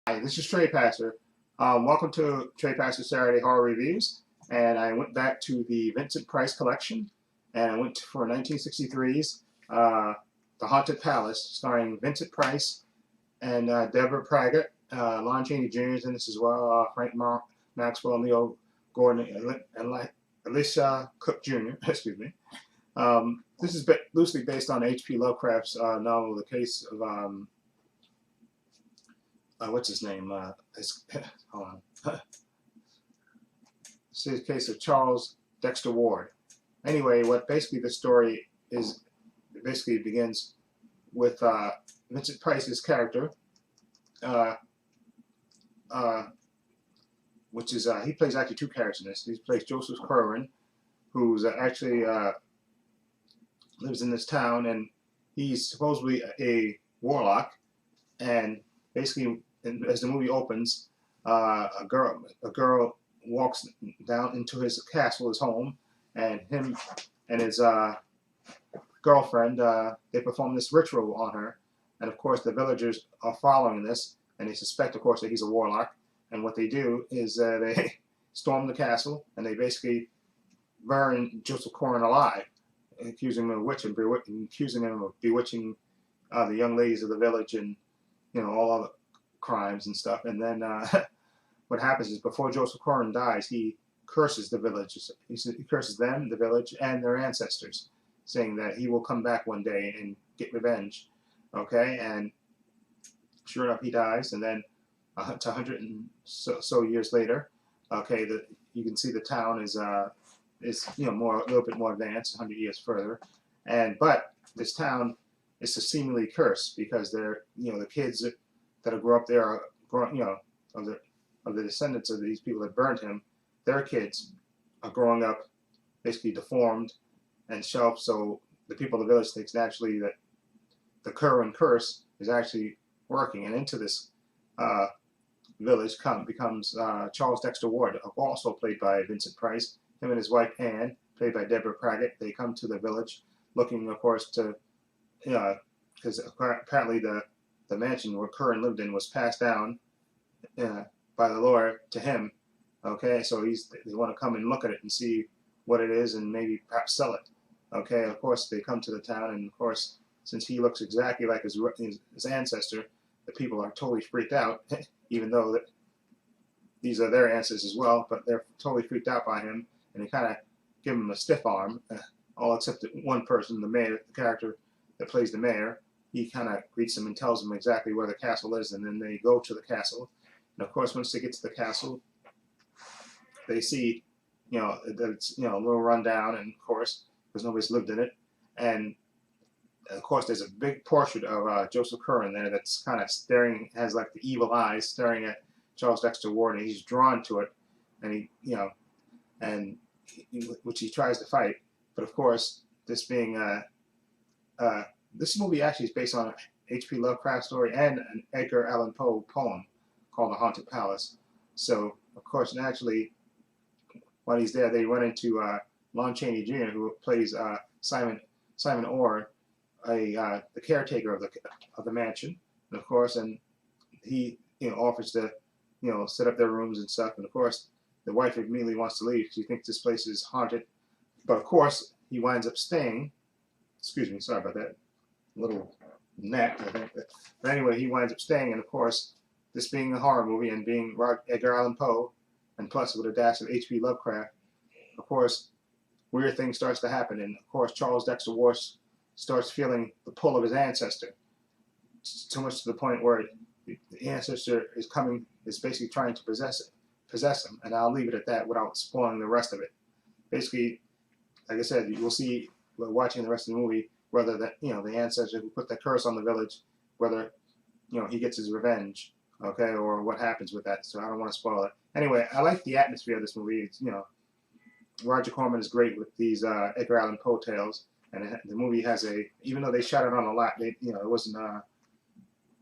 Hi, this is Trepacer. Welcome to Trepacer Saturday Horror Reviews. And I went back to the Vincent Price collection, and I went for 1963's The Haunted Palace, starring Vincent Price and Deborah Praggett, Lon Chaney Jr. is in this as well, Frank Maxwell, Leo Gordon, and Alicia Cook Jr. Excuse me. This is loosely based on H.P. Lovecraft's novel, The Case of what's his name? Hold on. It's the case of Charles Dexter Ward. Anyway, what basically the story is, it basically begins with Vincent Price's character, which is he plays actually two characters in this. He plays Joseph Curran, who's actually lives in this town, and he's supposedly a warlock. And basically, as the movie opens, a girl walks down into his castle, his home, and him and his girlfriend, they perform this ritual on her. And of course, the villagers are following this, and they suspect, of course, that he's a warlock. And what they do is they storm the castle, and they basically burn Joseph Curran alive, accusing him of bewitching the young ladies of the village, and all other crimes and stuff. And then what happens is, before Joseph Curran dies, he curses the village. He curses them, the village, and their ancestors, saying that he will come back one day and get revenge. Okay, and sure enough, he dies. And then to 100 and so years later, okay, you can see the town is a little bit more advanced, 100 years further, but this town is seemingly cursed, because they're the kids that grew up there are of the descendants of these people that burned him. Their kids are growing up basically deformed and shelved. So the people of the village thinks naturally that the Curran curse is actually working, and into this village becomes Charles Dexter Ward, also played by Vincent Price. Him and his wife Anne, played by Deborah Praggett, they come to the village looking, of course, to because apparently the mansion where Curran lived in was passed down by the lawyer to him. Okay, so they want to come and look at it and see what it is, and maybe perhaps sell it. Okay, of course they come to the town, and of course, since he looks exactly like his ancestor, the people are totally freaked out, even though that these are their ancestors as well, but they're totally freaked out by him, and they kind of give him a stiff arm, all except one person, the mayor, the character that plays the mayor. He kind of greets them and tells them exactly where the castle is, and then they go to the castle. And of course, once they get to the castle, they see, that it's, a little rundown, and of course, because nobody's lived in it. And of course, there's a big portrait of Joseph Curran there that's kind of staring, has like the evil eyes staring at Charles Dexter Ward, and he's drawn to it, and which he tries to fight. But of course, this being this movie actually is based on an H.P. Lovecraft story and an Edgar Allan Poe poem called The Haunted Palace. So, of course, naturally, while he's there, they run into Lon Chaney Jr., who plays Simon Orr, the caretaker of the mansion, and of course, and he offers to set up their rooms and stuff. And of course, the wife immediately wants to leave. She thinks this place is haunted, but of course, he winds up staying. Excuse me, sorry about that. Little gnat, I think. But anyway, he winds up staying, and of course, this being a horror movie and being Edgar Allan Poe, and plus with a dash of H.P. Lovecraft, of course, weird things starts to happen, and of course, Charles Dexter Ward starts feeling the pull of his ancestor, so much to the point where the ancestor is basically trying to possess him, and I'll leave it at that without spoiling the rest of it. Basically, like I said, you will see, watching the rest of the movie, whether the ancestor who put the curse on the village, whether he gets his revenge, okay, or what happens with that. So I don't want to spoil it. Anyway, I like the atmosphere of this movie. It's, Roger Corman is great with these Edgar Allan Poe tales, and the movie has even though they shot it on a lot, it wasn't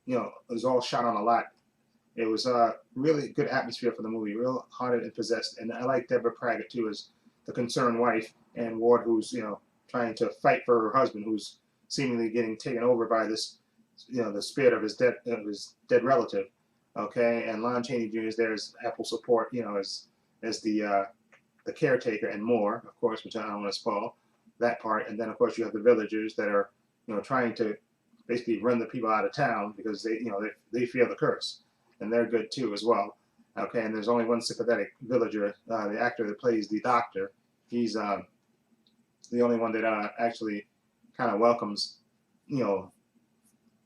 it was all shot on a lot. It was really good atmosphere for the movie, real haunted and possessed. And I like Deborah Praggett too as the concerned wife, and Ward, who's trying to fight for her husband, who's seemingly getting taken over by this, the spirit of his dead relative. Okay, and Lon Chaney Jr. is there as Apple support, as the caretaker and more, of course, which I don't want to spoil that part. And then, of course, you have the villagers that are, trying to basically run the people out of town because they feel the curse, and they're good too as well. Okay, and there's only one sympathetic villager, the actor that plays the doctor. He's the only one that actually kind of welcomes, you know,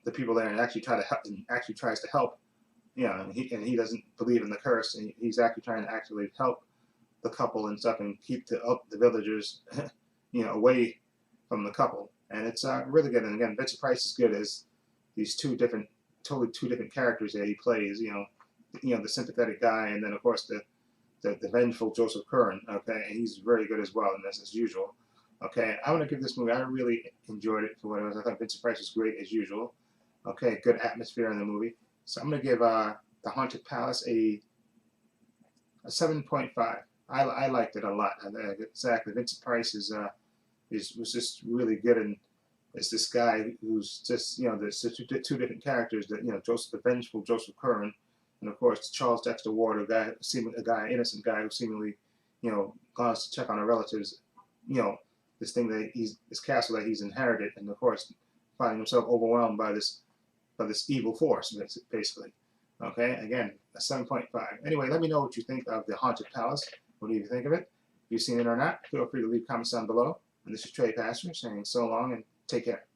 the people there and actually actually tries to help. And he doesn't believe in the curse, and he's actually trying to actually help the couple and stuff and keep the villagers, away from the couple. And it's really good. And again, Vincent Price is good as these totally two different characters that he plays. The sympathetic guy, and then of course the vengeful Joseph Curran. Okay, and he's very good as well in this as usual. Okay, I want to give this movie. I really enjoyed it for what it was. I thought Vincent Price was great as usual. Okay, good atmosphere in the movie. So I'm going to give The Haunted Palace a 7.5. I liked it a lot. Exactly, Vincent Price was just really good, and it's this guy who's just there's two different characters that Joseph, the vengeful Joseph Curran, and of course Charles Dexter Ward, innocent guy who seemingly goes to check on her relatives, this thing that this castle that he's inherited, and of course finding himself overwhelmed by this evil force, basically. Okay, again, a 7.5. Anyway, let me know what you think of The Haunted Palace. What do you think of it? If you've seen it or not, feel free to leave comments down below. And this is Trepacer saying so long and take care.